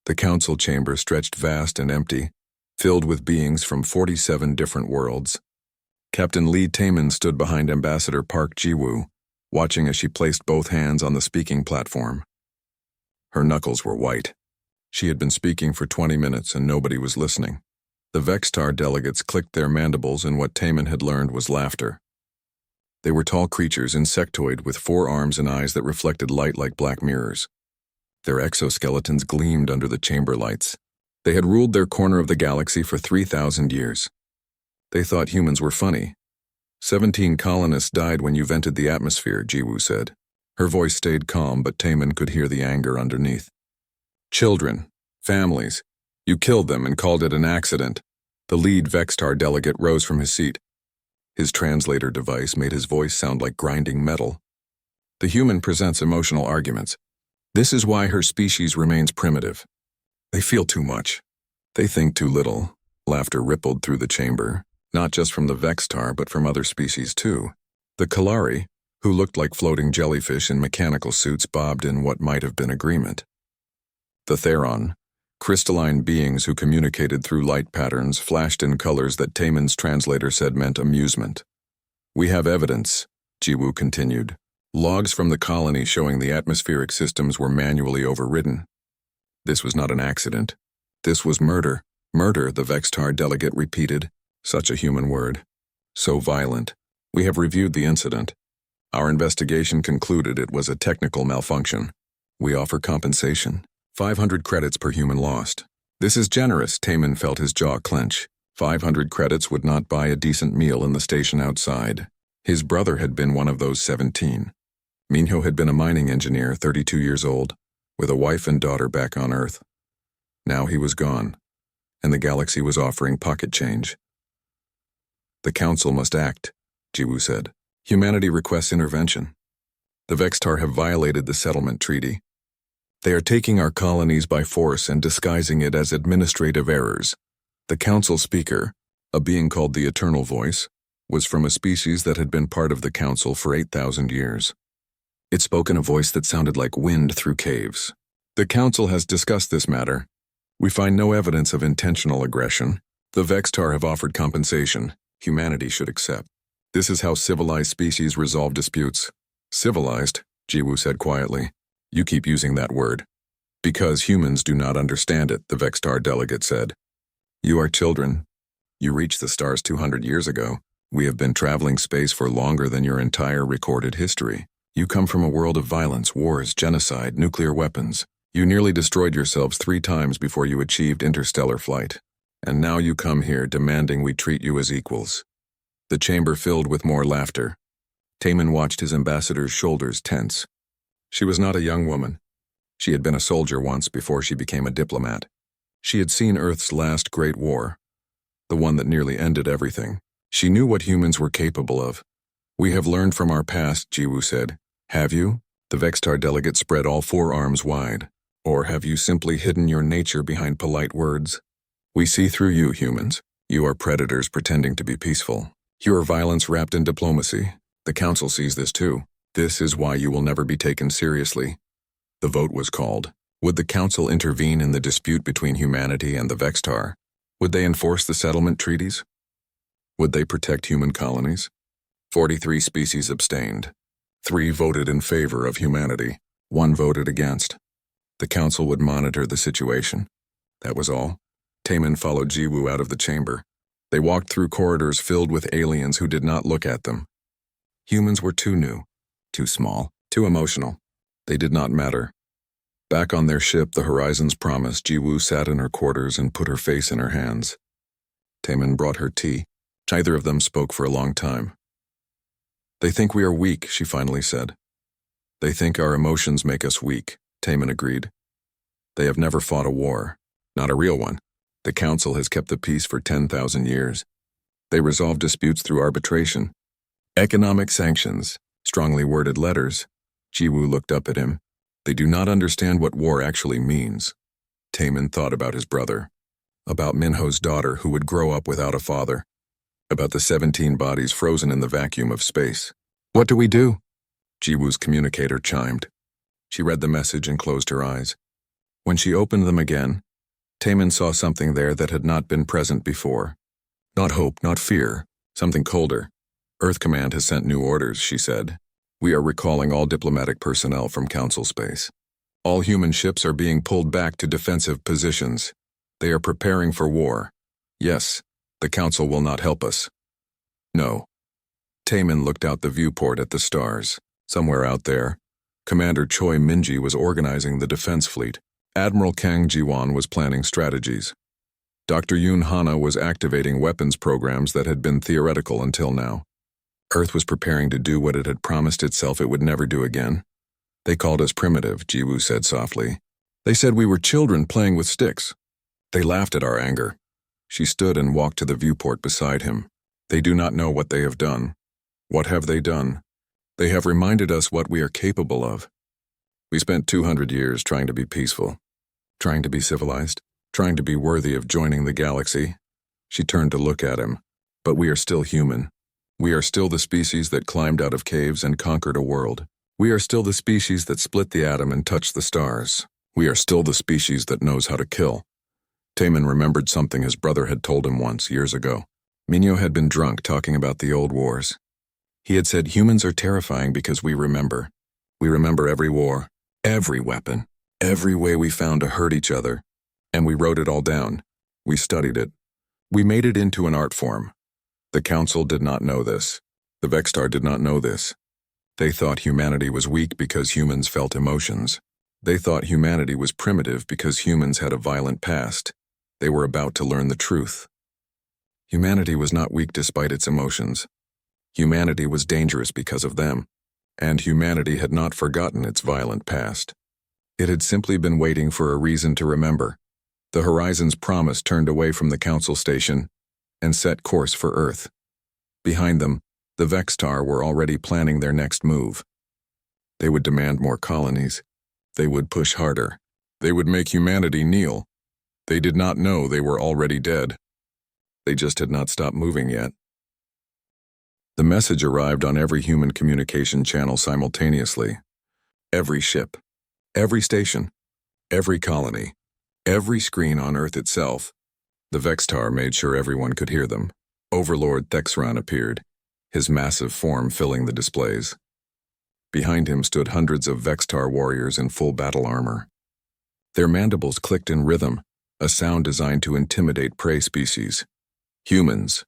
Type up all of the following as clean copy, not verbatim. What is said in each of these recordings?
The council chamber stretched vast and empty, filled with beings from 47 different worlds. Captain Lee Taman stood behind Ambassador Park Ji-woo, watching as she placed both hands on the speaking platform. Her knuckles were white. She had been speaking for 20 minutes and nobody was listening. The Vextar delegates clicked their mandibles and what Taman had learned was laughter. They were tall creatures, insectoid, with 4 arms and eyes that reflected light like black mirrors. Their exoskeletons gleamed under the chamber lights. They had ruled their corner of the galaxy for 3,000 years. They thought humans were funny. 17 colonists died when you vented the atmosphere, Ji-woo said. Her voice stayed calm, but Taman could hear the anger underneath. Children, families, you killed them and called it an accident. The lead Vextar delegate rose from his seat. His translator device made his voice sound like grinding metal. The human presents emotional arguments. This is why her species remains primitive. They feel too much. They think too little. Laughter rippled through the chamber, not just from the Vextar but from other species too. The Kalari, who looked like floating jellyfish in mechanical suits, bobbed in what might have been agreement. The Theron, crystalline beings who communicated through light patterns, flashed in colors that Taman's translator said meant amusement. We have evidence, Ji-woo continued. Logs from the colony showing the atmospheric systems were manually overridden. This was not an accident. This was murder. Murder, the Vextar delegate repeated. Such a human word. So violent. We have reviewed the incident. Our investigation concluded it was a technical malfunction. We offer compensation. 500 credits per human lost. This is generous, Taman felt his jaw clench. 500 credits would not buy a decent meal in the station outside. His brother had been one of those 17. Minho had been a mining engineer, 32 years old, with a wife and daughter back on Earth. Now he was gone, and the galaxy was offering pocket change. The council must act, Ji-woo said. Humanity requests intervention. The Vextar have violated the settlement treaty. They are taking our colonies by force and disguising it as administrative errors. The council speaker, a being called the Eternal Voice, was from a species that had been part of the council for 8,000 years. It spoke in a voice that sounded like wind through caves. The council has discussed this matter. We find no evidence of intentional aggression. The Vextar have offered compensation. Humanity should accept. This is how civilized species resolve disputes. Civilized, Ji-woo said quietly. You keep using that word. Because humans do not understand it, the Vextar delegate said. You are children. You reached the stars 200 years ago. We have been traveling space for longer than your entire recorded history. You come from a world of violence, wars, genocide, nuclear weapons. You nearly destroyed yourselves 3 times before you achieved interstellar flight. And now you come here demanding we treat you as equals. The chamber filled with more laughter. Taman watched his ambassador's shoulders tense. She was not a young woman. She had been a soldier once before she became a diplomat. She had seen Earth's last great war, the one that nearly ended everything. She knew what humans were capable of. We have learned from our past, Ji-woo said. Have you? The Vextar delegate spread all 4 arms wide. Or have you simply hidden your nature behind polite words? We see through you, humans. You are predators pretending to be peaceful. You are violence wrapped in diplomacy. The council sees this too. This is why you will never be taken seriously. The vote was called. Would the council intervene in the dispute between humanity and the Vextar? Would they enforce the settlement treaties? Would they protect human colonies? 43 species abstained. 3 voted in favor of humanity. 1 voted against. The council would monitor the situation. That was all. Taman followed Ji-woo out of the chamber. They walked through corridors filled with aliens who did not look at them. Humans were too new, too small, too emotional. They did not matter. Back on their ship, the Horizons Promise, Ji-woo sat in her quarters and put her face in her hands. Taman brought her tea. Neither of them spoke for a long time. They think we are weak, she finally said. They think our emotions make us weak, Taman agreed. They have never fought a war, not a real one. The council has kept the peace for 10,000 years. They resolve disputes through arbitration. Economic sanctions, strongly worded letters. Ji-woo looked up at him. They do not understand what war actually means. Taman thought about his brother, about Minho's daughter who would grow up without a father, about the 17 bodies frozen in the vacuum of space. What do we do? Ji-woo's communicator chimed. She read the message and closed her eyes. When she opened them again, Taman saw something there that had not been present before. Not hope, not fear, something colder. Earth Command has sent new orders, she said. We are recalling all diplomatic personnel from Council space. All human ships are being pulled back to defensive positions. They are preparing for war. Yes, the Council will not help us. No. Taman looked out the viewport at the stars. Somewhere out there, Commander Choi Minji was organizing the defense fleet. Admiral Kang Jiwon was planning strategies. Dr. Yoon Hana was activating weapons programs that had been theoretical until now. Earth was preparing to do what it had promised itself it would never do again. They called us primitive, Jiwoo said softly. They said we were children playing with sticks. They laughed at our anger. She stood and walked to the viewport beside him. They do not know what they have done. What have they done? They have reminded us what we are capable of. We spent 200 years trying to be peaceful, trying to be civilized, trying to be worthy of joining the galaxy. She turned to look at him. But we are still human. We are still the species that climbed out of caves and conquered a world. We are still the species that split the atom and touched the stars. We are still the species that knows how to kill. Taman remembered something his brother had told him once, years ago. Minyo had been drunk talking about the old wars. He had said humans are terrifying because we remember. We remember every war, every weapon, every way we found to hurt each other. And we wrote it all down. We studied it. We made it into an art form. The Council did not know this. The Vextar did not know this. They thought humanity was weak because humans felt emotions. They thought humanity was primitive because humans had a violent past. They were about to learn the truth. Humanity was not weak despite its emotions. Humanity was dangerous because of them. And humanity had not forgotten its violent past. It had simply been waiting for a reason to remember. The Horizon's promise turned away from the Council station and set course for Earth. Behind them, the Vextar were already planning their next move. They would demand more colonies. They would push harder. They would make humanity kneel. They did not know they were already dead. They just had not stopped moving yet. The message arrived on every human communication channel simultaneously. Every ship, every station, every colony, every screen on Earth itself. The Vextar made sure everyone could hear them. Overlord Thexran appeared, his massive form filling the displays. Behind him stood hundreds of Vextar warriors in full battle armor. Their mandibles clicked in rhythm, a sound designed to intimidate prey species. Humans,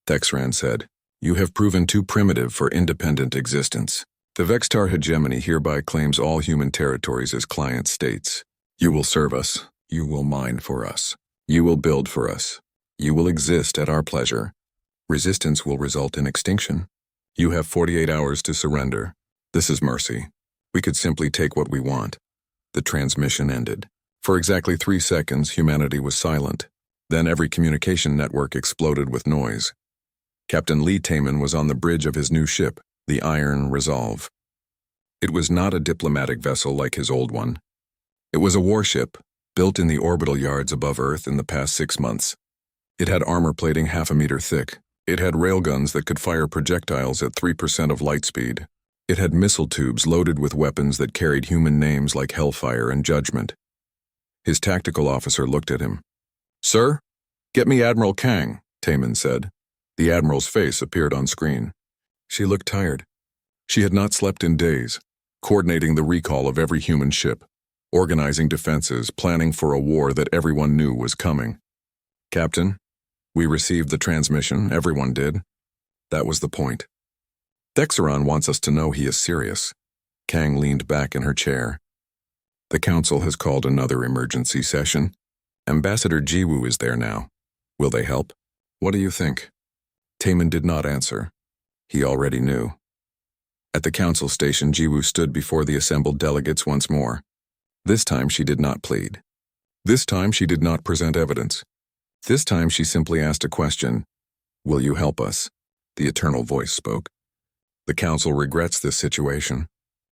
Thexran said, you have proven too primitive for independent existence. The Vextar hegemony hereby claims all human territories as client states. You will serve us. You will mine for us. You will build for us. You will exist at our pleasure. Resistance will result in extinction. You have 48 hours to surrender. This is mercy. We could simply take what we want. The transmission ended. For exactly 3 seconds, humanity was silent. Then every communication network exploded with noise. Captain Lee Taman was on the bridge of his new ship, the Iron Resolve. It was not a diplomatic vessel like his old one. It was a warship, built in the orbital yards above Earth in the past 6 months. It had armor plating half a meter thick. It had railguns that could fire projectiles at 3% of light speed. It had missile tubes loaded with weapons that carried human names like Hellfire and Judgment. His tactical officer looked at him. Sir, get me Admiral Kang, Taman said. The Admiral's face appeared on screen. She looked tired. She had not slept in days, coordinating the recall of every human ship, organizing defenses, planning for a war that everyone knew was coming. Captain, we received the transmission, everyone did. That was the point. Thexeron wants us to know he is serious. Kang leaned back in her chair. The Council has called another emergency session. Ambassador Jiwoo is there now. Will they help? What do you think? Taman did not answer. He already knew. At the Council station, Jiwoo stood before the assembled delegates once more. This time she did not plead. This time she did not present evidence. This time she simply asked a question. Will you help us? The eternal voice spoke. The Council regrets this situation.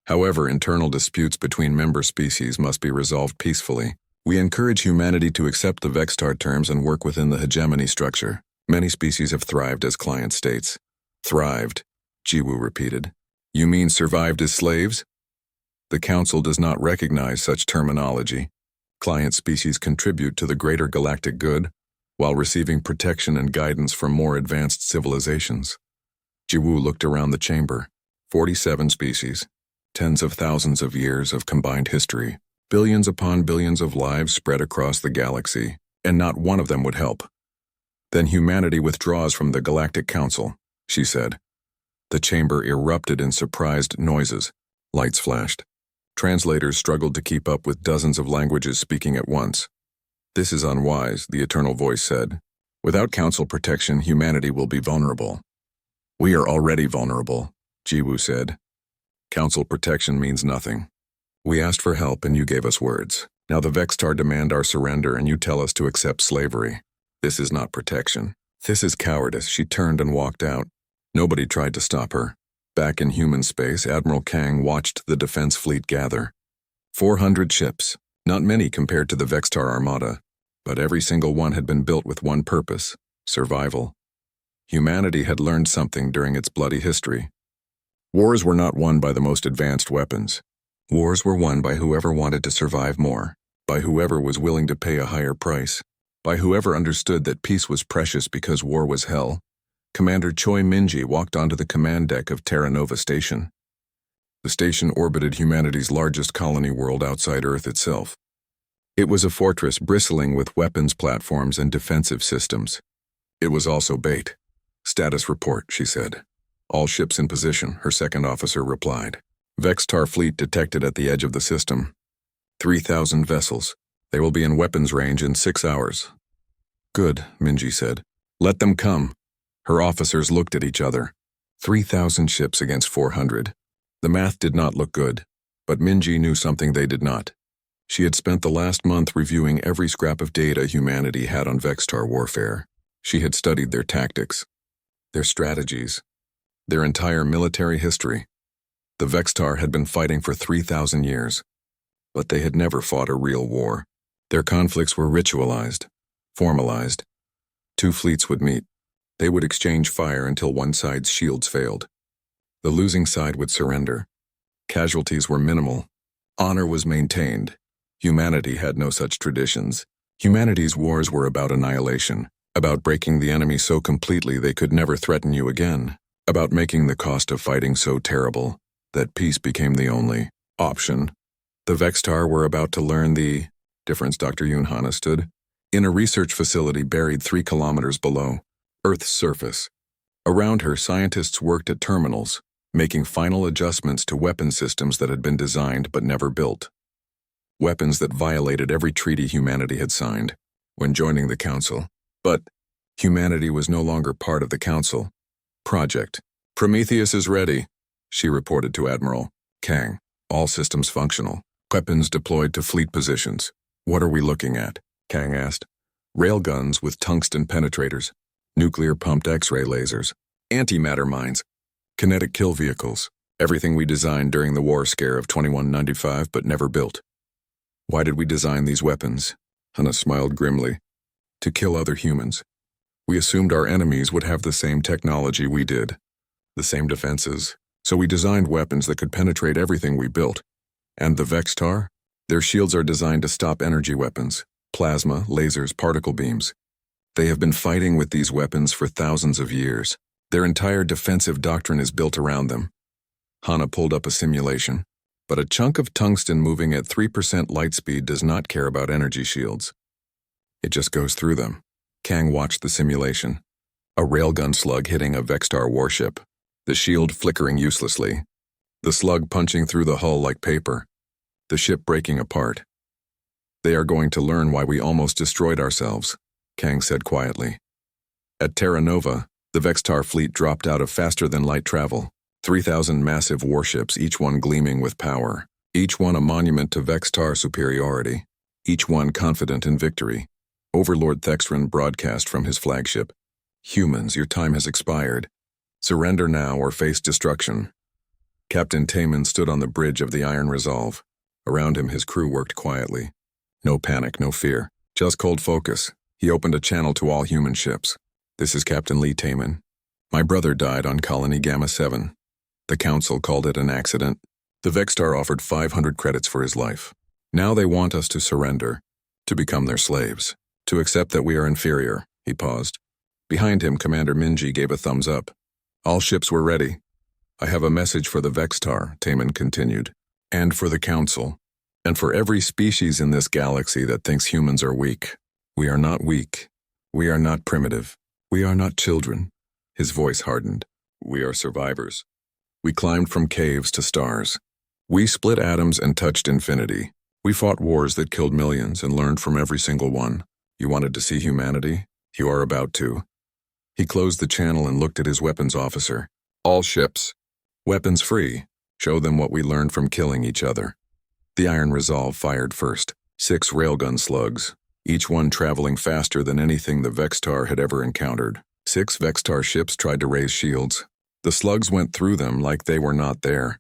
However, internal disputes between member species must be resolved peacefully. We encourage humanity to accept the Vextar terms and work within the hegemony structure. Many species have thrived as client states. Thrived, Jiwoo repeated. You mean survived as slaves? The Council does not recognize such terminology. Client species contribute to the greater galactic good, while receiving protection and guidance from more advanced civilizations. Jiwoo looked around the chamber. 47 species, tens of thousands of years of combined history, billions upon billions of lives spread across the galaxy, and not one of them would help. Then humanity withdraws from the Galactic Council, she said. The chamber erupted in surprised noises. Lights flashed. Translators struggled to keep up with dozens of languages speaking at once. This is unwise, the Eternal Voice said. Without Council protection, humanity will be vulnerable. We are already vulnerable, Jiwoo said. Council protection means nothing. We asked for help and you gave us words. Now the Vextar demand our surrender and you tell us to accept slavery. This is not protection. This is cowardice. She turned and walked out. Nobody tried to stop her. Back in human space, Admiral Kang watched the defense fleet gather. 400 ships, not many compared to the Vextar Armada, but every single one had been built with one purpose: survival. Humanity had learned something during its bloody history. Wars were not won by the most advanced weapons. Wars were won by whoever wanted to survive more, by whoever was willing to pay a higher price, by whoever understood that peace was precious because war was hell. Commander Choi Minji walked onto the command deck of Terra Nova Station. The station orbited humanity's largest colony world outside Earth itself. It was a fortress bristling with weapons platforms and defensive systems. It was also bait. Status report, she said. All ships in position, her second officer replied. Vextar fleet detected at the edge of the system. 3,000 vessels. They will be in weapons range in 6 hours. Good, Minji said. Let them come. Her officers looked at each other. 3,000 ships against 400. The math did not look good, but Minji knew something they did not. She had spent the last month reviewing every scrap of data humanity had on Vextar warfare. She had studied their tactics, their strategies, their entire military history. The Vextar had been fighting for 3,000 years, but they had never fought a real war. Their conflicts were ritualized, formalized. 2 fleets would meet. They would exchange fire until one side's shields failed. The losing side would surrender. Casualties were minimal. Honor was maintained. Humanity had no such traditions. Humanity's wars were about annihilation, about breaking the enemy so completely they could never threaten you again, about making the cost of fighting so terrible that peace became the only option. The Vextar were about to learn the difference. Dr. Yunhan stood in a research facility buried 3 kilometers below Earth's surface. Around her, scientists worked at terminals, making final adjustments to weapon systems that had been designed but never built. Weapons that violated every treaty humanity had signed when joining the Council. But humanity was no longer part of the Council. Project Prometheus is ready, she reported to Admiral Kang. All systems functional. Weapons deployed to fleet positions. What are we looking at? Kang asked. Railguns with tungsten penetrators, nuclear-pumped X-ray lasers, antimatter mines, kinetic kill vehicles, everything we designed during the war scare of 2195 but never built. Why did we design these weapons? Hannah smiled grimly. To kill other humans. We assumed our enemies would have the same technology we did, the same defenses, so we designed weapons that could penetrate everything we built. And the Vextar? Their shields are designed to stop energy weapons, plasma, lasers, particle beams. They have been fighting with these weapons for thousands of years. Their entire defensive doctrine is built around them. Hana pulled up a simulation. But a chunk of tungsten moving at 3% light speed does not care about energy shields. It just goes through them. Kang watched the simulation. A railgun slug hitting a Vextar warship. The shield flickering uselessly. The slug punching through the hull like paper. The ship breaking apart. They are going to learn why we almost destroyed ourselves, Kang said quietly. At Terra Nova, the Vextar fleet dropped out of faster-than-light travel. 3,000 massive warships, each one gleaming with power. Each one a monument to Vextar superiority. Each one confident in victory. Overlord Thextran broadcast from his flagship. Humans, your time has expired. Surrender now or face destruction. Captain Taman stood on the bridge of the Iron Resolve. Around him, his crew worked quietly. No panic, no fear. Just cold focus. He opened a channel to all human ships. This is Captain Lee Taman. My brother died on Colony Gamma 7. The Council called it an accident. The Vextar offered 500 credits for his life. Now they want us to surrender. To become their slaves. To accept that we are inferior. He paused. Behind him, Commander Minji gave a thumbs up. All ships were ready. I have a message for the Vextar, Taman continued. And for the Council. And for every species in this galaxy that thinks humans are weak. We are not weak. We are not primitive. We are not children. His voice hardened. We are survivors. We climbed from caves to stars. We split atoms and touched infinity. We fought wars that killed millions and learned from every single one. You wanted to see humanity? You are about to. He closed the channel and looked at his weapons officer. All ships. Weapons free. Show them what we learned from killing each other. The Iron Resolve fired first. 6 railgun slugs, each one traveling faster than anything the Vextar had ever encountered. 6 Vextar ships tried to raise shields. The slugs went through them like they were not there.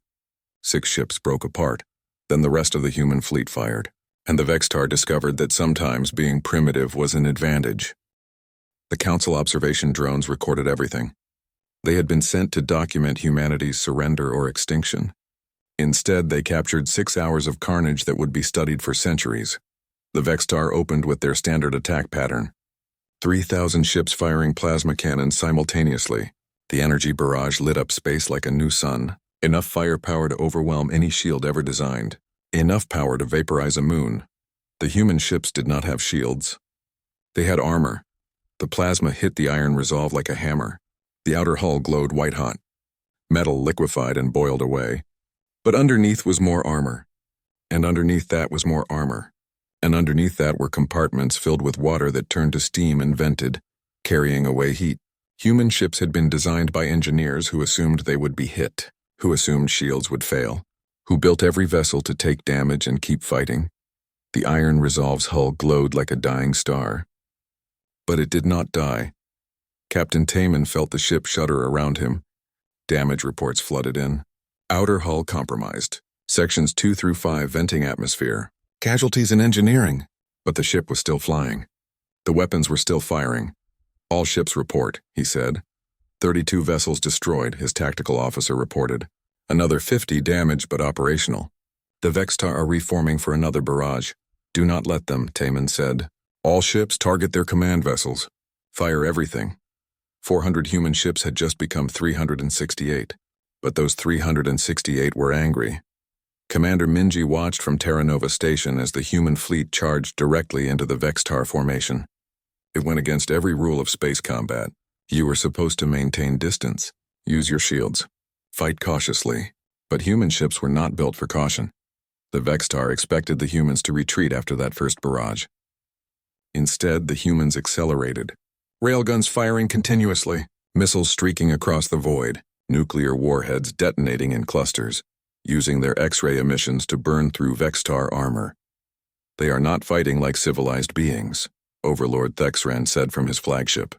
6 ships broke apart. Then the rest of the human fleet fired. And the Vextar discovered that sometimes being primitive was an advantage. The Council observation drones recorded everything. They had been sent to document humanity's surrender or extinction. Instead, they captured 6 hours of carnage that would be studied for centuries. The Vextar opened with their standard attack pattern. 3,000 ships firing plasma cannons simultaneously. The energy barrage lit up space like a new sun. Enough firepower to overwhelm any shield ever designed. Enough power to vaporize a moon. The human ships did not have shields. They had armor. The plasma hit the Iron Resolve like a hammer. The outer hull glowed white-hot. Metal liquefied and boiled away. But underneath was more armor. And underneath that was more armor. And underneath that were compartments filled with water that turned to steam and vented, carrying away heat. Human ships had been designed by engineers who assumed they would be hit, who assumed shields would fail, who built every vessel to take damage and keep fighting. The Iron Resolve's hull glowed like a dying star. But it did not die. Captain Taman felt the ship shudder around him. Damage reports flooded in. Outer hull compromised. Sections 2 through 5 venting atmosphere. Casualties in engineering. But the ship was still flying. The weapons were still firing. All ships report, he said. 32 vessels destroyed, his tactical officer reported. Another 50 damaged but operational. The Vextar are reforming for another barrage. Do not let them, Taman said. All ships target their command vessels. Fire everything. 400 human ships had just become 368. But those 368 were angry. Commander Minji watched from Terra Nova Station as the human fleet charged directly into the Vextar formation. It went against every rule of space combat. You were supposed to maintain distance, use your shields, fight cautiously. But human ships were not built for caution. The Vextar expected the humans to retreat after that first barrage. Instead, the humans accelerated. Railguns firing continuously, missiles streaking across the void, nuclear warheads detonating in clusters, using their X-ray emissions to burn through Vextar armor. They are not fighting like civilized beings, Overlord Thexran said from his flagship.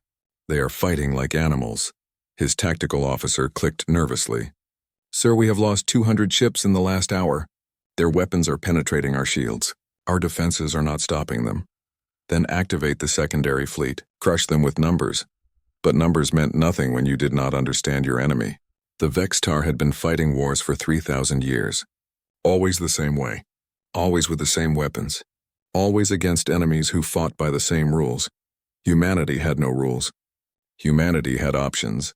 They are fighting like animals. His tactical officer clicked nervously. Sir, we have lost 200 ships in the last hour. Their weapons are penetrating our shields. Our defenses are not stopping them. Then activate the secondary fleet, crush them with numbers. But numbers meant nothing when you did not understand your enemy. The Vextar had been fighting wars for 3,000 years. Always the same way. Always with the same weapons. Always against enemies who fought by the same rules. Humanity had no rules. Humanity had options.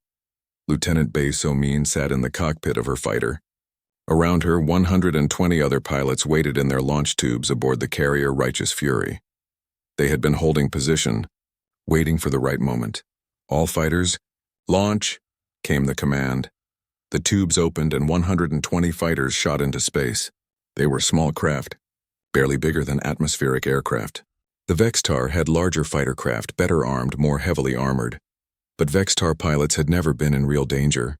Lieutenant Bae So-min sat in the cockpit of her fighter. Around her, 120 other pilots waited in their launch tubes aboard the carrier Righteous Fury. They had been holding position, waiting for the right moment. All fighters, launch, came the command. The tubes opened and 120 fighters shot into space. They were small craft, barely bigger than atmospheric aircraft. The Vextar had larger fighter craft, better armed, more heavily armored. But Vextar pilots had never been in real danger.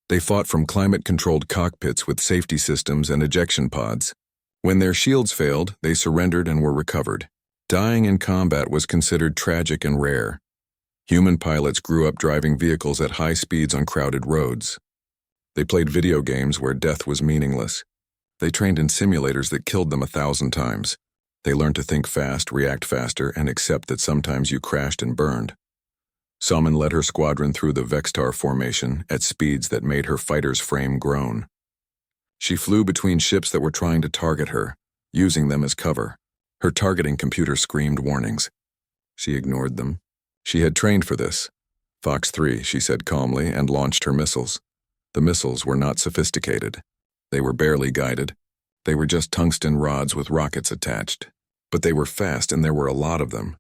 They fought from climate-controlled cockpits with safety systems and ejection pods. When their shields failed, they surrendered and were recovered. Dying in combat was considered tragic and rare. Human pilots grew up driving vehicles at high speeds on crowded roads. They played video games where death was meaningless. They trained in simulators that killed them 1,000 times. They learned to think fast, react faster, and accept that sometimes you crashed and burned. Salmon led her squadron through the Vextar formation at speeds that made her fighter's frame groan. She flew between ships that were trying to target her, using them as cover. Her targeting computer screamed warnings. She ignored them. She had trained for this. Fox 3, she said calmly, and launched her missiles. The missiles were not sophisticated. They were barely guided. They were just tungsten rods with rockets attached. But they were fast, and there were a lot of them.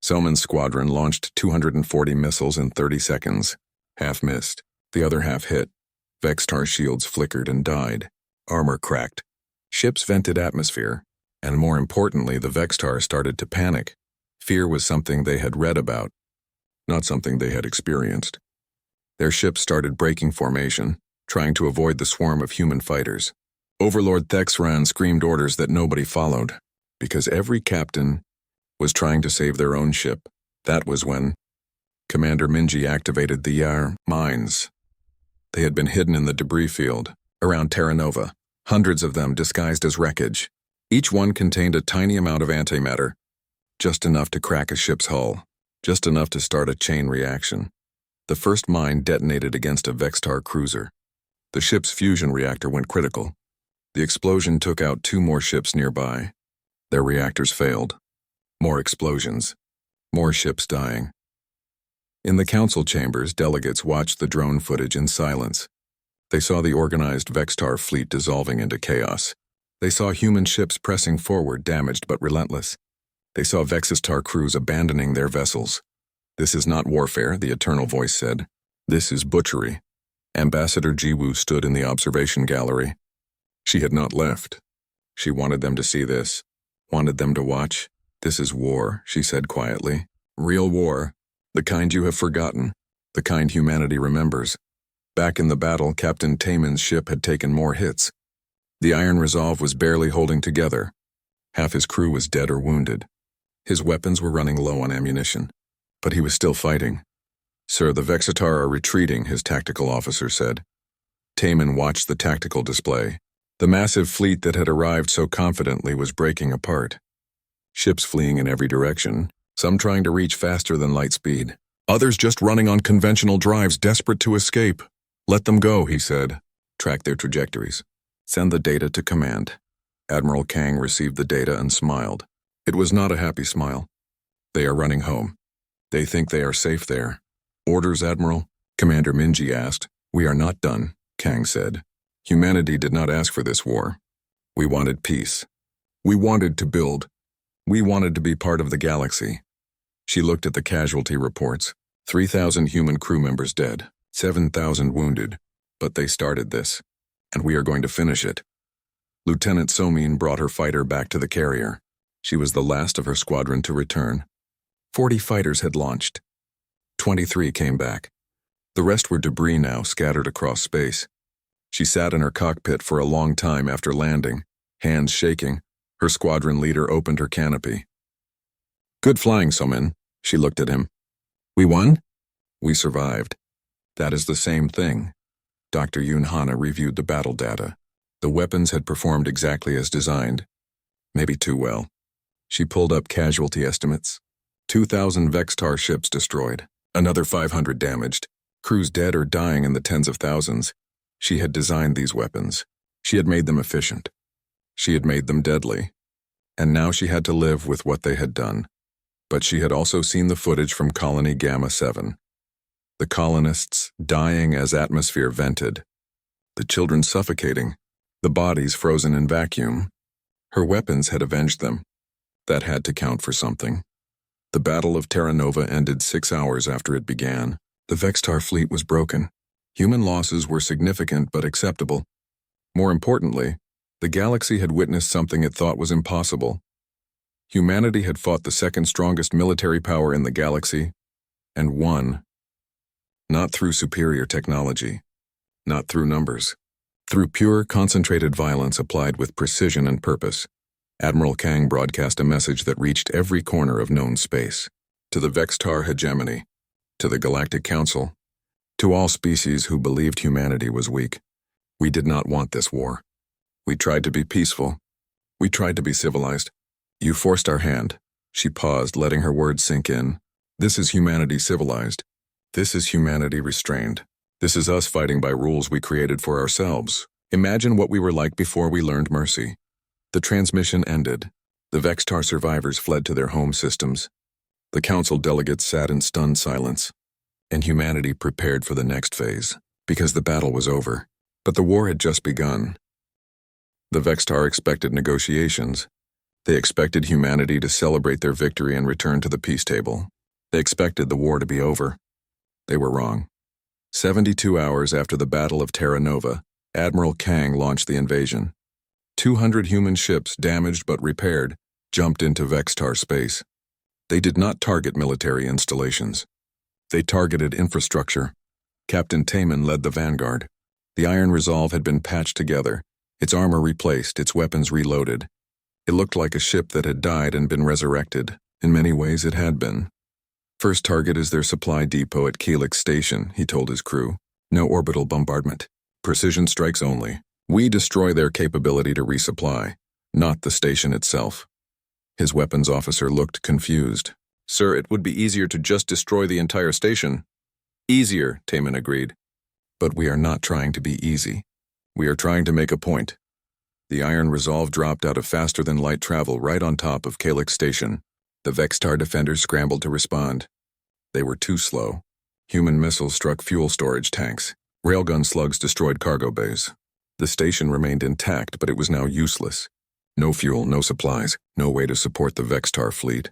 Selman's squadron launched 240 missiles in 30 seconds. Half missed. The other half hit. Vextar shields flickered and died. Armor cracked. Ships vented atmosphere. And more importantly, the Vextar started to panic. Fear was something they had read about, not something they had experienced. Their ships started breaking formation, trying to avoid the swarm of human fighters. Overlord Thexran screamed orders that nobody followed, because every captain was trying to save their own ship. That was when Commander Minji activated the mines. They had been hidden in the debris field around Terra Nova, hundreds of them disguised as wreckage. Each one contained a tiny amount of antimatter, just enough to crack a ship's hull, just enough to start a chain reaction. The first mine detonated against a Vextar cruiser. The ship's fusion reactor went critical. The explosion took out 2 more ships nearby. Their reactors failed. More explosions. More ships dying. In the council chambers, delegates watched the drone footage in silence. They saw the organized Vextar fleet dissolving into chaos. They saw human ships pressing forward, damaged but relentless. They saw Vexistar crews abandoning their vessels. "This is not warfare," the Eternal Voice said. "This is butchery." Ambassador Jiwoo stood in the observation gallery. She had not left. She wanted them to see this, wanted them to watch. "This is war," she said quietly. "Real war. The kind you have forgotten. The kind humanity remembers." Back in the battle, Captain Taman's ship had taken more hits. The Iron Resolve was barely holding together. Half his crew was dead or wounded. His weapons were running low on ammunition. But he was still fighting. "Sir, the Vexitar are retreating," his tactical officer said. Taman watched the tactical display. The massive fleet that had arrived so confidently was breaking apart. Ships fleeing in every direction, some trying to reach faster than light speed. Others just running on conventional drives, desperate to escape. "Let them go," he said. "Track their trajectories. Send the data to command." Admiral Kang received the data and smiled. It was not a happy smile. "They are running home. They think they are safe there." "Orders, Admiral?" Commander Minji asked. "We are not done," Kang said. "Humanity did not ask for this war. We wanted peace. We wanted to build. We wanted to be part of the galaxy." She looked at the casualty reports. 3,000 human crew members dead, 7,000 wounded. But they started this, and we are going to finish it. Lieutenant Somin brought her fighter back to the carrier. She was the last of her squadron to return. 40 fighters had launched. 23 came back. The rest were debris now, scattered across space. She sat in her cockpit for a long time after landing, hands shaking. Her squadron leader opened her canopy. "Good flying, Somin." She looked at him. "We won?" "We survived." "That is the same thing." Dr. Yoon Hana reviewed the battle data. The weapons had performed exactly as designed. Maybe too well. She pulled up casualty estimates. 2,000 Vextar ships destroyed, another 500 damaged, crews dead or dying in the tens of thousands. She had designed these weapons. She had made them efficient. She had made them deadly. And now she had to live with what they had done. But she had also seen the footage from Colony Gamma 7. The colonists dying as atmosphere vented. The children suffocating. The bodies frozen in vacuum. Her weapons had avenged them. That had to count for something. The Battle of Terra Nova ended 6 hours after it began. The Vextar fleet was broken. Human losses were significant but acceptable. More importantly, the galaxy had witnessed something it thought was impossible. Humanity had fought the second strongest military power in the galaxy, and won. Not through superior technology, not through numbers, through pure, concentrated violence applied with precision and purpose. Admiral Kang broadcast a message that reached every corner of known space. To the Vextar hegemony, to the Galactic Council, to all species who believed humanity was weak. We did not want this war. We tried to be peaceful. We tried to be civilized. You forced our hand. She paused, letting her words sink in. This is humanity civilized. This is humanity restrained. This is us fighting by rules we created for ourselves. Imagine what we were like before we learned mercy. The transmission ended. The Vextar survivors fled to their home systems. The council delegates sat in stunned silence, and humanity prepared for the next phase, because the battle was over. But the war had just begun. The Vextar expected negotiations. They expected humanity to celebrate their victory and return to the peace table. They expected the war to be over. They were wrong. 72 hours after the Battle of Terra Nova, Admiral Kang launched the invasion. 200 human ships, damaged but repaired, jumped into Vextar space. They did not target military installations. They targeted infrastructure. Captain Taman led the vanguard. The Iron Resolve had been patched together, its armor replaced, its weapons reloaded. It looked like a ship that had died and been resurrected. In many ways it had been. First target is their supply depot at Helix Station, he told his crew. No orbital bombardment. Precision strikes only. We destroy their capability to resupply, not the station itself. His weapons officer looked confused. Sir, it would be easier to just destroy the entire station. Easier, Taman agreed. But we are not trying to be easy. We are trying to make a point. The Iron Resolve dropped out of faster-than-light travel right on top of Helix Station. The Vextar defenders scrambled to respond. They were too slow. Human missiles struck fuel storage tanks. Railgun slugs destroyed cargo bays. The station remained intact, but it was now useless. No fuel, no supplies, no way to support the Vextar fleet.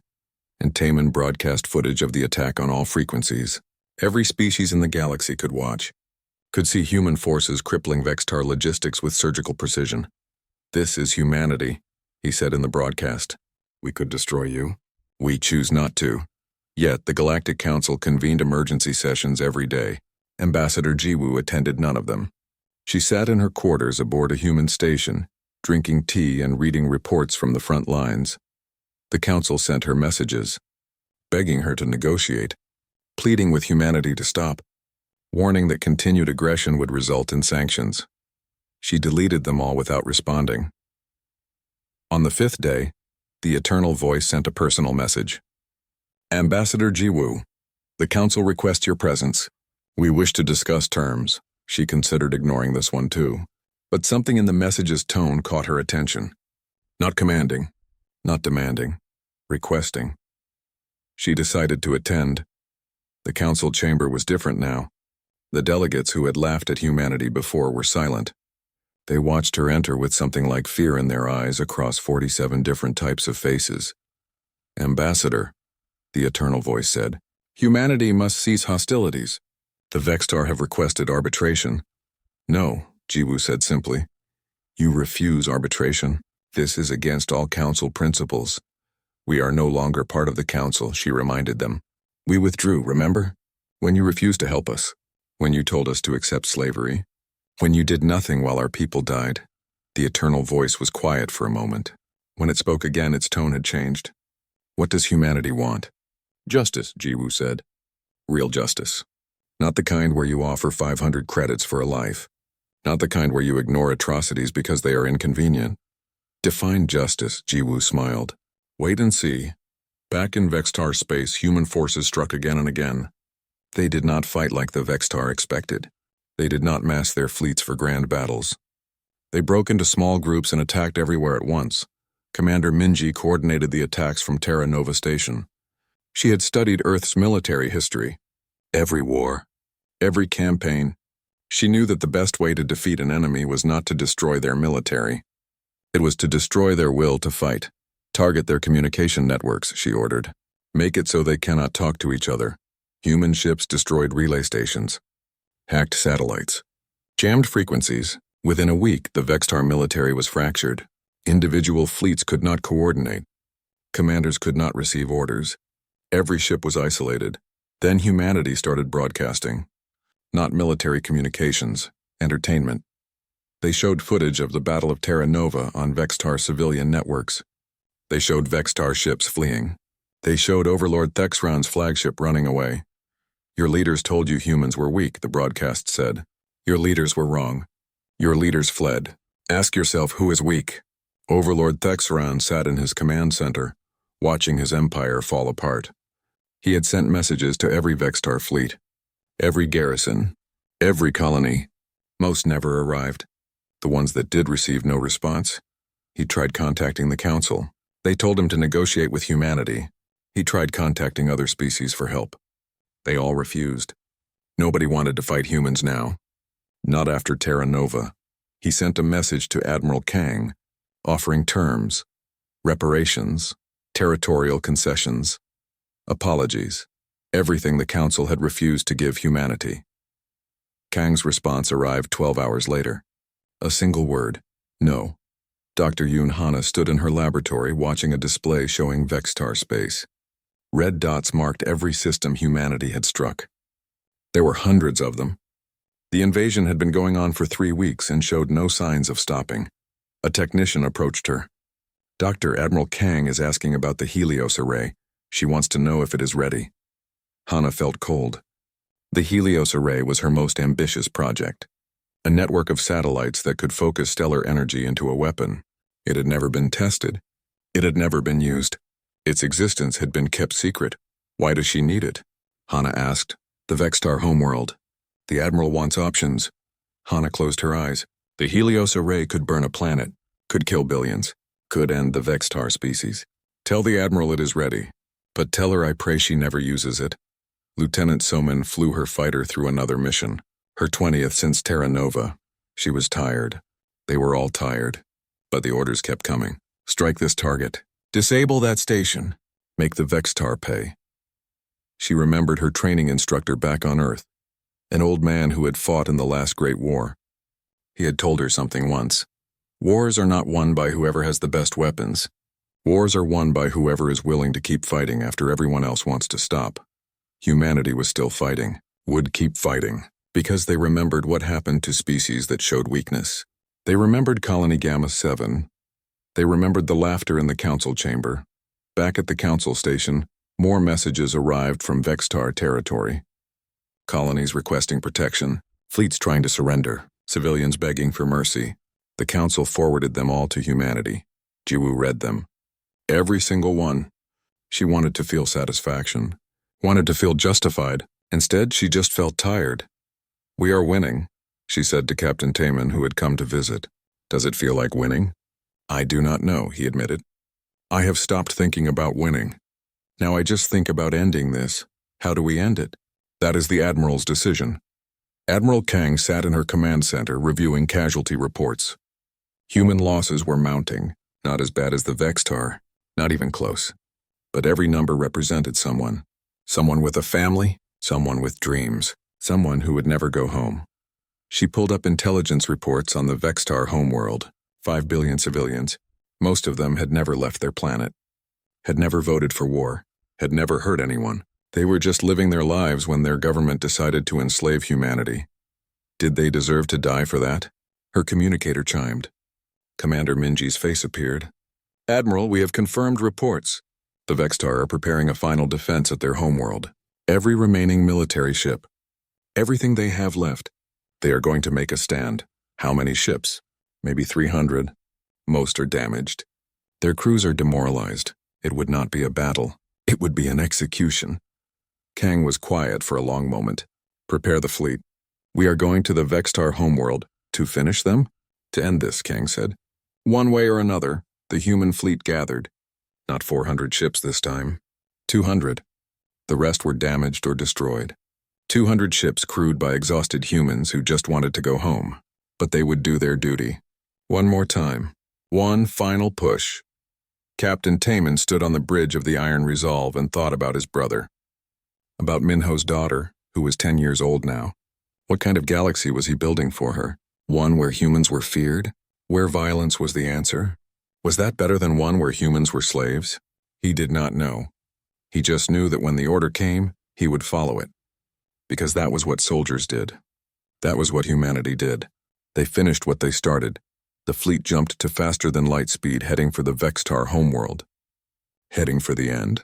And Taman broadcast footage of the attack on all frequencies. Every species in the galaxy could watch. Could see human forces crippling Vextar logistics with surgical precision. This is humanity, he said in the broadcast. We could destroy you. We choose not to. Yet the Galactic Council convened emergency sessions every day. Ambassador Jiwoo attended none of them. She sat in her quarters aboard a human station, drinking tea and reading reports from the front lines. The council sent her messages, begging her to negotiate, pleading with humanity to stop, warning that continued aggression would result in sanctions. She deleted them all without responding. On the 5th day, the Eternal Voice sent a personal message. Ambassador Jiwoo, the council requests your presence. We wish to discuss terms. She considered ignoring this one too, but something in the message's tone caught her attention. Not commanding, not demanding, requesting. She decided to attend. The council chamber was different now. The delegates who had laughed at humanity before were silent. They watched her enter with something like fear in their eyes across 47 different types of faces. Ambassador, the Eternal Voice said, humanity must cease hostilities. The Vextar have requested arbitration. No, Jiwoo said simply. You refuse arbitration. This is against all council principles. We are no longer part of the council, she reminded them. We withdrew, remember? When you refused to help us. When you told us to accept slavery. When you did nothing while our people died. The Eternal Voice was quiet for a moment. When it spoke again, its tone had changed. What does humanity want? Justice, Jiwoo said. Real justice. Not the kind where you offer 500 credits for a life. Not the kind where you ignore atrocities because they are inconvenient. Define justice, Jiwoo smiled. Wait and see. Back in Vextar space, human forces struck again and again. They did not fight like the Vextar expected. They did not mass their fleets for grand battles. They broke into small groups and attacked everywhere at once. Commander Minji coordinated the attacks from Terra Nova Station. She had studied Earth's military history. Every war, every campaign. She knew that the best way to defeat an enemy was not to destroy their military. It was to destroy their will to fight. Target their communication networks, she ordered. Make it so they cannot talk to each other. Human ships destroyed relay stations. Hacked satellites. Jammed frequencies. Within a week, the Vextar military was fractured. Individual fleets could not coordinate. Commanders could not receive orders. Every ship was isolated. Then humanity started broadcasting. Not military communications, entertainment. They showed footage of the Battle of Terra Nova on Vextar civilian networks. They showed Vextar ships fleeing. They showed Overlord Thexron's flagship running away. Your leaders told you humans were weak, the broadcast said. Your leaders were wrong. Your leaders fled. Ask yourself who is weak. Overlord Thexron sat in his command center, watching his empire fall apart. He had sent messages to every Vextar fleet, every garrison, every colony. Most never arrived. The ones that did receive no response. He tried contacting the council. They told him to negotiate with humanity. He tried contacting other species for help. They all refused. Nobody wanted to fight humans now. Not after Terra Nova. He sent a message to Admiral Kang, offering terms, reparations, territorial concessions, apologies, everything the Council had refused to give humanity. Kang's response arrived 12 hours later. A single word, no. Dr. Yoon Hana stood in her laboratory watching a display showing Vextar space. Red dots marked every system humanity had struck. There were hundreds of them. The invasion had been going on for 3 weeks and showed no signs of stopping. A technician approached her. Dr. Admiral Kang is asking about the Helios array. She wants to know if it is ready. Hana felt cold. The Helios array was her most ambitious project. A network of satellites that could focus stellar energy into a weapon. It had never been tested. It had never been used. Its existence had been kept secret. Why does she need it? Hana asked. The Vextar homeworld. The Admiral wants options. Hana closed her eyes. The Helios array could burn a planet, could kill billions, could end the Vextar species. Tell the Admiral it is ready, but tell her I pray she never uses it. Lieutenant Soman flew her fighter through another mission, her 20th since Terra Nova. She was tired. They were all tired. But the orders kept coming. Strike this target. Disable that station. Make the Vextar pay. She remembered her training instructor back on Earth, an old man who had fought in the last Great War. He had told her something once. Wars are not won by whoever has the best weapons. Wars are won by whoever is willing to keep fighting after everyone else wants to stop. Humanity was still fighting, would keep fighting, because they remembered what happened to species that showed weakness. They remembered Colony Gamma 7. They remembered the laughter in the council chamber. Back at the council station, more messages arrived from Vextar territory. Colonies requesting protection, fleets trying to surrender, civilians begging for mercy. The council forwarded them all to humanity. Jiwoo read them. Every single one. She wanted to feel satisfaction, wanted to feel justified. Instead, she just felt tired. We are winning, she said to Captain Taman, who had come to visit. Does it feel like winning? I do not know, he admitted. I have stopped thinking about winning. Now I just think about ending this. How do we end it? That is the Admiral's decision. Admiral Kang sat in her command center reviewing casualty reports. Human losses were mounting, not as bad as the Vextar, not even close. But every number represented someone. Someone with a family, someone with dreams, someone who would never go home. She pulled up intelligence reports on the Vextar homeworld. 5 billion civilians. Most of them had never left their planet, had never voted for war, had never hurt anyone. They were just living their lives when their government decided to enslave humanity. Did they deserve to die for that? Her communicator chimed. Commander Minji's face appeared. Admiral, we have confirmed reports. The Vextar are preparing a final defense at their homeworld. Every remaining military ship. Everything they have left. They are going to make a stand. How many ships? Maybe 300. Most are damaged. Their crews are demoralized. It would not be a battle. It would be an execution. Kang was quiet for a long moment. Prepare the fleet. We are going to the Vextar homeworld. To finish them? To end this, Kang said. One way or another, the human fleet gathered. Not 400 ships this time. 200. The rest were damaged or destroyed. 200 ships crewed by exhausted humans who just wanted to go home. But they would do their duty. One more time. One final push. Captain Taman stood on the bridge of the Iron Resolve and thought about his brother. About Minho's daughter, who was 10 years old now. What kind of galaxy was he building for her? One where humans were feared? Where violence was the answer? Was that better than one where humans were slaves? He did not know. He just knew that when the order came, he would follow it. Because that was what soldiers did. That was what humanity did. They finished what they started. The fleet jumped to faster-than-light speed, heading for the Vextar homeworld. Heading for the end.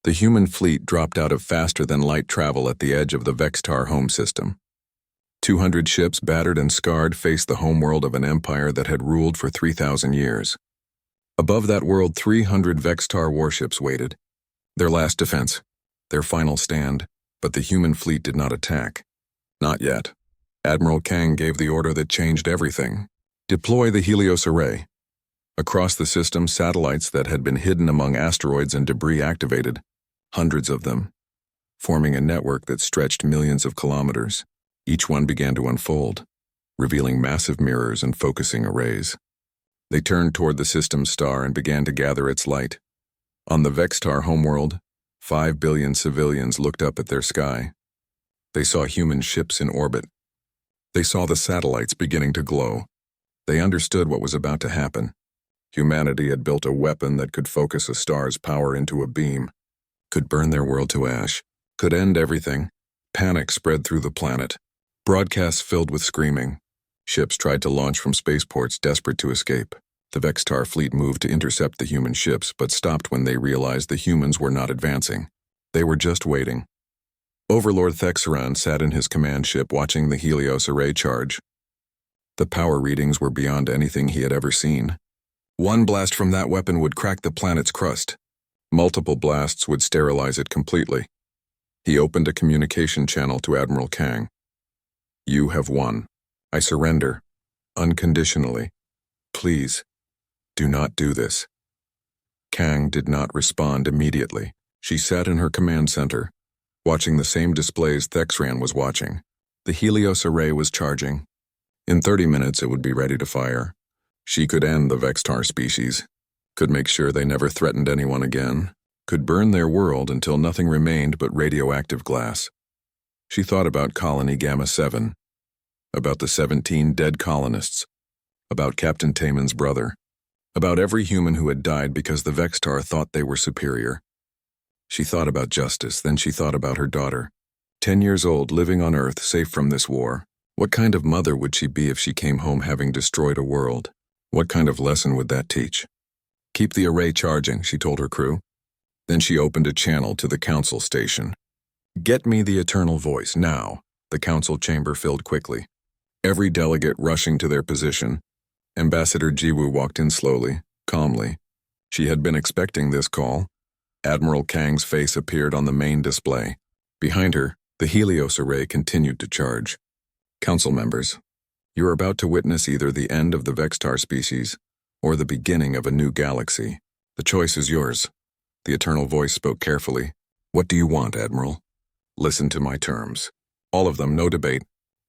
The human fleet dropped out of faster-than-light travel at the edge of the Vextar home system. 200 ships, battered and scarred, faced the homeworld of an empire that had ruled for 3,000 years. Above that world, 300 Vextar warships waited. Their last defense. Their final stand. But the human fleet did not attack. Not yet. Admiral Kang gave the order that changed everything. Deploy the Helios array. Across the system, satellites that had been hidden among asteroids and debris activated, hundreds of them, forming a network that stretched millions of kilometers. Each one began to unfold, revealing massive mirrors and focusing arrays. They turned toward the system's star and began to gather its light. On the Vextar homeworld, 5 billion civilians looked up at their sky. They saw human ships in orbit. They saw the satellites beginning to glow. They understood what was about to happen. Humanity had built a weapon that could focus a star's power into a beam, could burn their world to ash, could end everything. Panic spread through the planet. Broadcasts filled with screaming. Ships tried to launch from spaceports, desperate to escape. The Vextar fleet moved to intercept the human ships, but stopped when they realized the humans were not advancing. They were just waiting. Overlord Thexaran sat in his command ship watching the Helios array charge. The power readings were beyond anything he had ever seen. One blast from that weapon would crack the planet's crust. Multiple blasts would sterilize it completely. He opened a communication channel to Admiral Kang. "You have won. I surrender. Unconditionally. Please, do not do this." Kang did not respond immediately. She sat in her command center, watching the same displays Thexran was watching. The Helios array was charging. In 30 minutes it would be ready to fire. She could end the Vextar species, could make sure they never threatened anyone again, could burn their world until nothing remained but radioactive glass. She thought about Colony Gamma 7, about the 17 dead colonists, about Captain Taman's brother, about every human who had died because the Vextar thought they were superior. She thought about justice, then she thought about her daughter. 10 years old, living on Earth, safe from this war. What kind of mother would she be if she came home having destroyed a world? What kind of lesson would that teach? "Keep the array charging," she told her crew. Then she opened a channel to the council station. "Get me the Eternal Voice, now." The council chamber filled quickly. Every delegate rushing to their position. Ambassador Jiwoo walked in slowly, calmly. She had been expecting this call. Admiral Kang's face appeared on the main display. Behind her, the Helios array continued to charge. "Council members, you are about to witness either the end of the Vextar species or the beginning of a new galaxy. The choice is yours." The Eternal Voice spoke carefully. "What do you want, Admiral? Listen to my terms. All of them, no debate,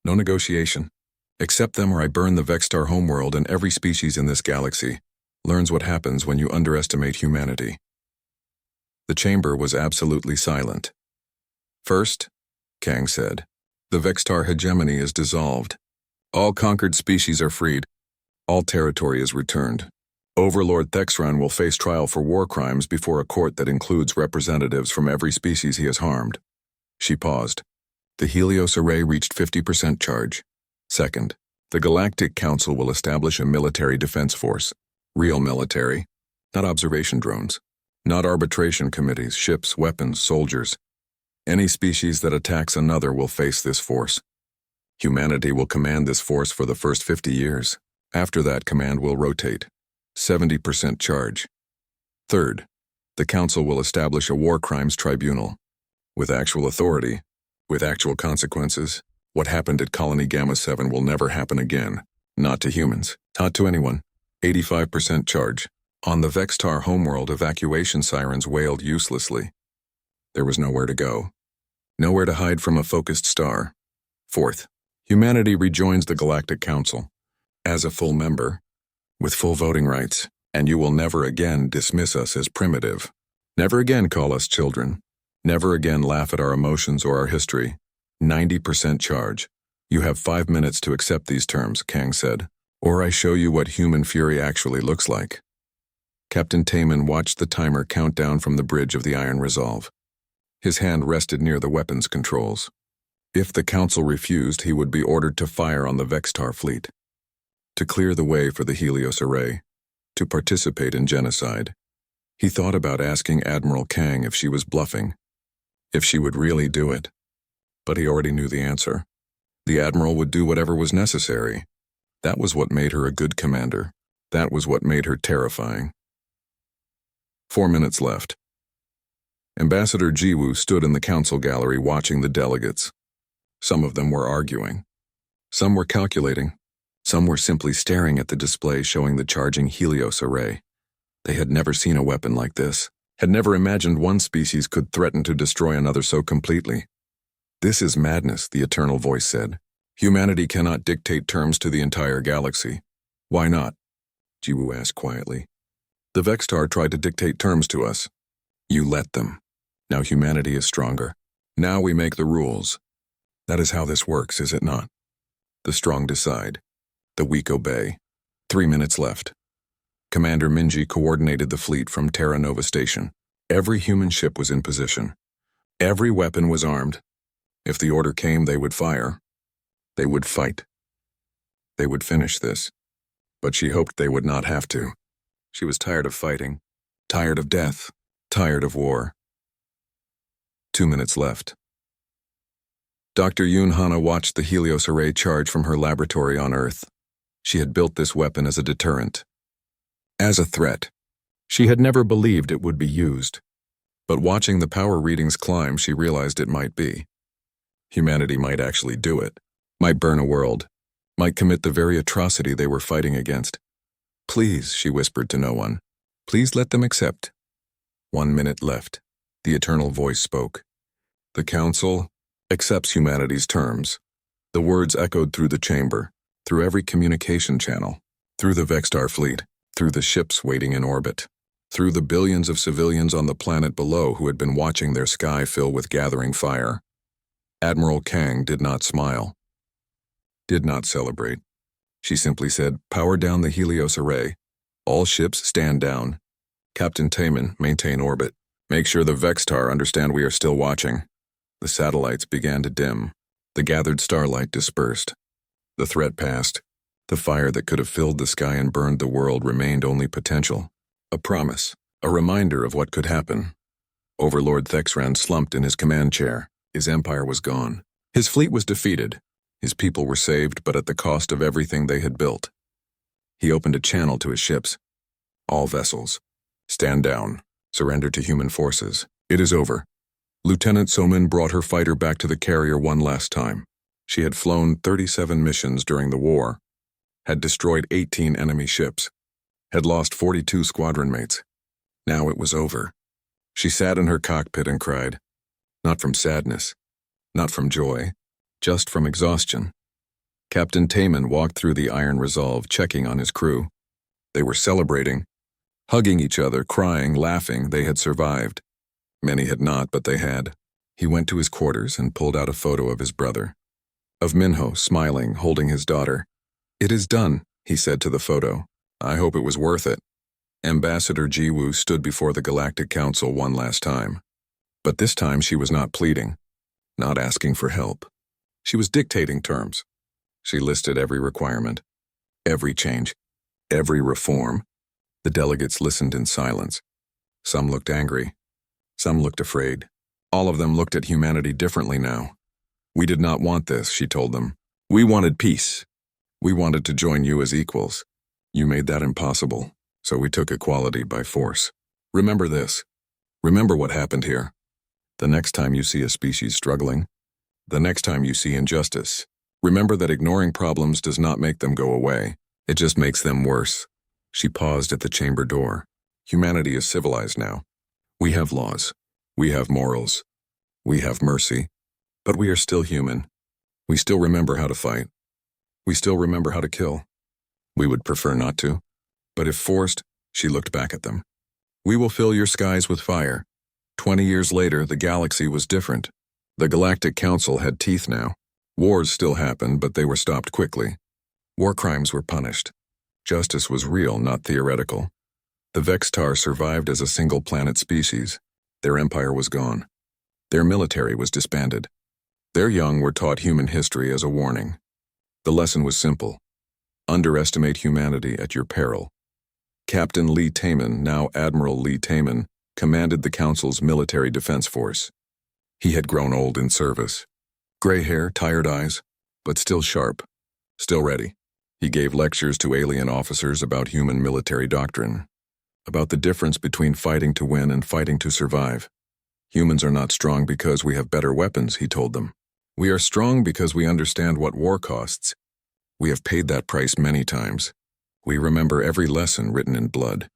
no negotiation. Accept them or I burn the Vextar homeworld, and every species in this galaxy learns what happens when you underestimate humanity." The chamber was absolutely silent. "First," Kang said, "the Vextar hegemony is dissolved. All conquered species are freed. All territory is returned. Overlord Thexran will face trial for war crimes before a court that includes representatives from every species he has harmed." She paused. The Helios array reached 50% charge. Second, the Galactic Council will establish a military defense force. Real military, not observation drones, not arbitration committees, ships, weapons, soldiers. Any species that attacks another will face this force. Humanity will command this force for the first 50 years. After that, command will rotate. 70% charge. Third, the Council will establish a war crimes tribunal. With actual authority, with actual consequences. What happened at Colony Gamma 7 will never happen again. Not to humans. Not to anyone. 85% charge. On the Vextar homeworld, evacuation sirens wailed uselessly. There was nowhere to go. Nowhere to hide from a focused star. Fourth, humanity rejoins the Galactic Council. As a full member, with full voting rights, and you will never again dismiss us as primitive. Never again call us children. Never again laugh at our emotions or our history. 90% charge. You have 5 minutes to accept these terms, Kang said, or I show you what human fury actually looks like. Captain Taman watched the timer count down from the bridge of the Iron Resolve. His hand rested near the weapons controls. If the Council refused, he would be ordered to fire on the Vextar fleet. To clear the way for the Helios array. To participate in genocide. He thought about asking Admiral Kang if she was bluffing. If she would really do it. But he already knew the answer. The Admiral would do whatever was necessary. That was what made her a good commander. That was what made her terrifying. 4 minutes left. Ambassador Jiwoo stood in the council gallery watching the delegates. Some of them were arguing. Some were calculating. Some were simply staring at the display showing the charging Helios array. They had never seen a weapon like this, had never imagined one species could threaten to destroy another so completely. "This is madness," the Eternal Voice said. "Humanity cannot dictate terms to the entire galaxy." "Why not?" Jiwoo asked quietly. "The Vextar tried to dictate terms to us. You let them. Now humanity is stronger. Now we make the rules. That is how this works, is it not? The strong decide. The weak obey." 3 minutes left. Commander Minji coordinated the fleet from Terra Nova Station. Every human ship was in position. Every weapon was armed. If the order came, they would fire. They would fight. They would finish this. But she hoped they would not have to. She was tired of fighting, tired of death, tired of war. 2 minutes left. Dr. Yoon Hana watched the Helios array charge from her laboratory on Earth. She had built this weapon as a deterrent, as a threat. She had never believed it would be used. But watching the power readings climb, she realized it might be. Humanity might actually do it, might burn a world, might commit the very atrocity they were fighting against. "Please," she whispered to no one, "please let them accept." 1 minute left. The Eternal Voice spoke. "The Council accepts humanity's terms." The words echoed through the chamber, through every communication channel, through the Vextar fleet, through the ships waiting in orbit, through the billions of civilians on the planet below who had been watching their sky fill with gathering fire. Admiral Kang did not smile, did not celebrate. She simply said, "Power down the Helios array. All ships stand down. Captain Taman, maintain orbit. Make sure the Vextar understand we are still watching." The satellites began to dim. The gathered starlight dispersed. The threat passed. The fire that could have filled the sky and burned the world remained only potential. A promise, a reminder of what could happen. Overlord Thexran slumped in his command chair. His empire was gone. His fleet was defeated. His people were saved, but at the cost of everything they had built. He opened a channel to his ships. "All vessels, stand down. Surrender to human forces. It is over." Lieutenant Somin brought her fighter back to the carrier one last time. She had flown 37 missions during the war, had destroyed 18 enemy ships, had lost 42 squadron mates. Now it was over. She sat in her cockpit and cried. Not from sadness, not from joy, just from exhaustion. Captain Taman walked through the Iron Resolve, checking on his crew. They were celebrating, hugging each other, crying, laughing. They had survived. Many had not, but they had. He went to his quarters and pulled out a photo of his brother, of Minho, smiling, holding his daughter. "It is done," he said to the photo. "I hope it was worth it." Ambassador Jiwoo stood before the Galactic Council one last time. But this time she was not pleading, not asking for help. She was dictating terms. She listed every requirement, every change, every reform. The delegates listened in silence. Some looked angry. Some looked afraid. All of them looked at humanity differently now. "We did not want this," she told them. "We wanted peace. We wanted to join you as equals. You made that impossible, so we took equality by force. Remember this. Remember what happened here. The next time you see a species struggling, the next time you see injustice, remember that ignoring problems does not make them go away. It just makes them worse." She paused at the chamber door. Humanity is civilized now. We have laws. We have morals. We have mercy. But we are still human. We still remember how to fight. We still remember how to kill. We would prefer not to. But if forced, she looked back at them. "We will fill your skies with fire." 20 years later, the galaxy was different. The Galactic Council had teeth now. Wars still happened, but they were stopped quickly. War crimes were punished. Justice was real, not theoretical. The Vextar survived as a single-planet species. Their empire was gone. Their military was disbanded. Their young were taught human history as a warning. The lesson was simple. Underestimate humanity at your peril. Captain Lee Taman, now Admiral Lee Taman, commanded the Council's military defense force. He had grown old in service. Gray hair, tired eyes, but still sharp, still ready. He gave lectures to alien officers about human military doctrine, about the difference between fighting to win and fighting to survive. Humans are not strong because we have better weapons, he told them. We are strong because we understand what war costs. We have paid that price many times. We remember every lesson written in blood.